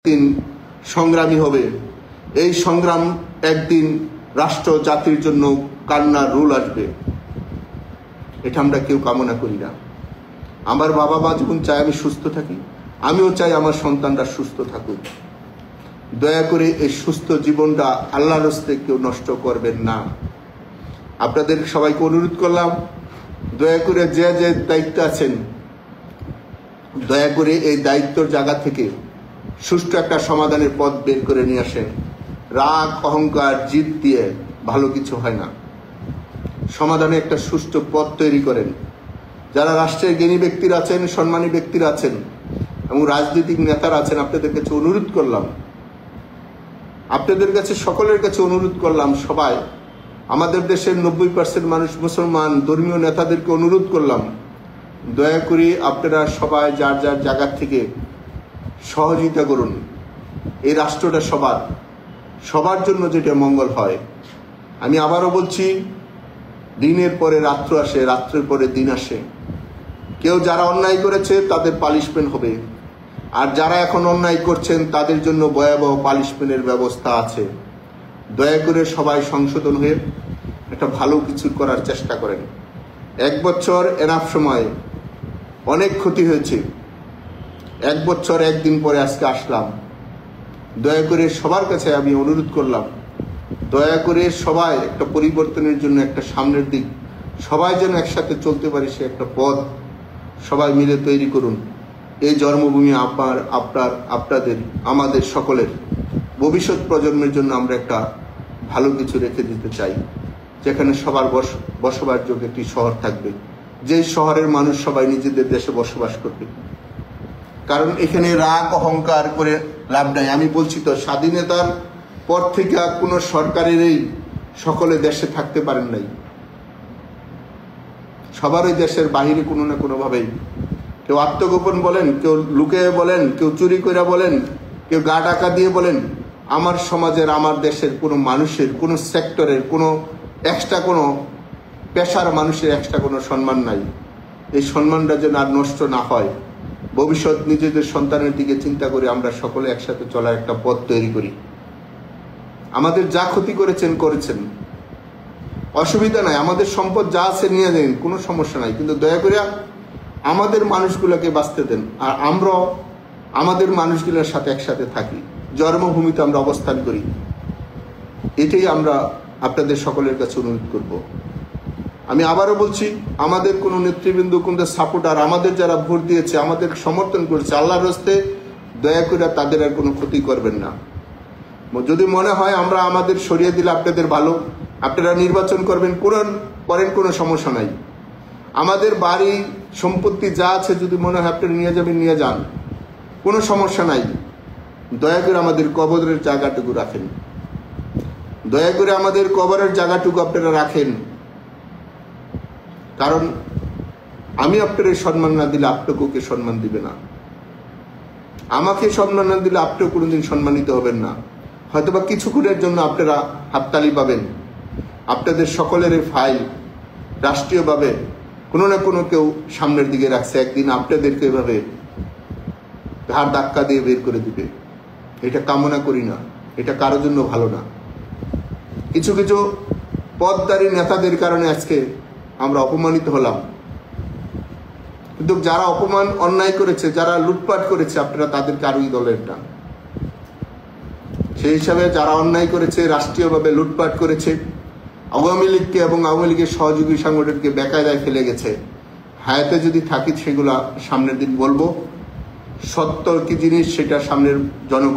একদিন সংগ্রামী হবে। এই সংগ্রাম একদিন রাষ্ট্র জাতির জন্য কান্নার রোল আসবে। এটা আমরা কেউ কামনা করি না। আমার বাবা মা যখন চায় আমি সুস্থ থাকি, আমিও চাই আমার সন্তানরা সুস্থ থাকুক। দয়া করে এই সুস্থ জীবনটা আল্লাহর রাস্তে কেউ নষ্ট করবেন না। আপনাদের সবাইকে অনুরোধ করলাম, দয়া করে যে যে দায়িত্ব আছেন, দয়া করে এই দায়িত্বর জায়গা থেকে সুষ্ঠু একটা সমাধানের পথ বের করে নিয়ে আসেন। রাগ, অহংকার, জিদ দিয়ে ভালো কিছু হয় না। সমাধানে একটা সুষ্ঠু পথ তৈরি করেন। যারা রাষ্ট্রের জ্ঞানী ব্যক্তিরা আছেন, সম্মানী ব্যক্তিরা আছেন এবং রাজনৈতিক নেতারা আছেন, আপনাদের কাছে অনুরোধ করলাম, আপনাদের কাছে সকলের কাছে অনুরোধ করলাম, সবাই আমাদের দেশের 90% মানুষ মুসলমান, ধর্মীয় নেতাদেরকে অনুরোধ করলাম, দয়া করে আপনারা সবাই যার যার জায়গা থেকে সহযোগিতা করুন। এই রাষ্ট্রটা সবার জন্য যেটা মঙ্গল হয়। আমি আবারও বলছি, দিনের পরে রাত্র আসে, রাত্রের পরে দিন আসে। কেউ যারা অন্যায় করেছে তাদের পানিশমেন্ট হবে, আর যারা এখন অন্যায় করছেন তাদের জন্য ভয়াবহ পানিশমেন্টের ব্যবস্থা আছে। দয়া করে সবাই সংশোধন হয়ে একটা ভালো কিছু করার চেষ্টা করেন। 1 বছর এনাফ সময়, অনেক ক্ষতি হয়েছে। 1 বছর 1 দিন পরে আজকে আসলাম। দয়া করে সবার কাছে আমি অনুরোধ করলাম, দয়া করে সবাই একটা পরিবর্তনের জন্য, একটা সামনের দিক সবাই যেন একসাথে চলতে পারে, সে একটা পথ সবাই মিলে তৈরি করুন। এই জন্মভূমি আপনাদের, আমাদের সকলের ভবিষ্যৎ প্রজন্মের জন্য আমরা একটা ভালো কিছু রেখে দিতে চাই, যেখানে সবার বসবাসযোগ্য একটি শহর থাকবে, যে শহরের মানুষ সবাই নিজেদের দেশে বসবাস করবে। কারণ এখানে রাগ অহংকার করে লাভ নাই। আমি বলছি তো, স্বাধীনতার পর থেকে কোনো সরকারেরই সকলে দেশে থাকতে পারেন নাই। সবারই দেশের বাহিরে কোনো না কোনোভাবেই, কেউ আত্মগোপন বলেন, কেউ লুকিয়ে বলেন, কেউ চুরি করে বলেন, কেউ গা ঢাকা দিয়ে বলেন। আমার সমাজের, আমার দেশের কোনো মানুষের, কোনো সেক্টরের, কোনো এক্সট্রা কোনো পেশার মানুষের এক্সট্রা কোনো সম্মান নাই। এই সম্মানটা যেন আর নষ্ট না হয়, ভবিষ্যৎ নিজেদের সন্তানের দিকে চিন্তা করে আমরা সকলে একসাথে চলার একটা পথ তৈরি করি। আমাদের যা ক্ষতি করেছেন, অসুবিধা নাই, আমাদের সম্পদ যা আছে নিয়ে দেন, কোনো সমস্যা নাই, কিন্তু দয়া করে আমাদের মানুষগুলোকে বাঁচতে দেন, আর আমরাও আমাদের মানুষগুলোর সাথে একসাথে থাকি, জন্মভূমিতে আমরা অবস্থান করি। এটাই আমরা আপনাদের সকলের কাছে অনুরোধ করব। আমি আবারও বলছি, আমাদের কোনো নেতৃবৃন্দ, কোনো সাপোর্টার, আমাদের যারা ভোট দিয়েছে, আমাদের সমর্থন করেছে, আল্লাহর রাস্তে দয়া করে তাদের আর কোনো ক্ষতি করবেন না। যদি মনে হয় আমরা আমাদের সরিয়ে দিলে আপনাদের ভালো, আপনারা নির্বাচন করবেন, করেন, কোনো সমস্যা নাই। আমাদের বাড়ি সম্পত্তি যা আছে যদি মনে হয় আপনারা নিয়ে যাবেন, নিয়ে যান, কোনো সমস্যা নাই। দয়া করে আমাদের কবরের জায়গাটুকু রাখেন, দয়া করে আমাদের কবরের জায়গাটুকু আপনারা রাখেন। কারণ আমি আপনাদের সম্মান না দিলে আপনাকে সম্মান দিবে না, আমাকে সম্মান না দিলে আপনিও কোনোদিন সম্মানিত হবেন না। হয়তোবা কিছুক্ষণের জন্য আপনারা হাততালি পাবেন। আপনাদের সকলের ফাইল রাষ্ট্রীয়ভাবে কোনো না কোনো কেউ সামনের দিকে রাখছে, একদিন আপনাদেরকে এভাবে ঘাড় ধাক্কা দিয়ে বের করে দিবে। এটা কামনা করি না, এটা কারোর জন্য ভালো না। কিছু কিছু পদধারী নেতাদের কারণে আজকে আমরা অপমানিত হলাম, কিন্তু যারা অন্যায় করেছে, যারা লুটপাট করেছে, আপনারা তাদেরকে আরোই দলের না। সেই হিসাবে যারা অন্যায় করেছে, রাষ্ট্রীয়ভাবে লুটপাট করেছে, আওয়ামী লীগকে এবং আওয়ামী লীগের সহযোগী সংগঠনকে বেকায়দায় ফেলে গেছে, হায়াতে যদি থাকি সেগুলা সামনের দিন বলবো। সত্য কি জিনিস সেটা সামনের জনগণ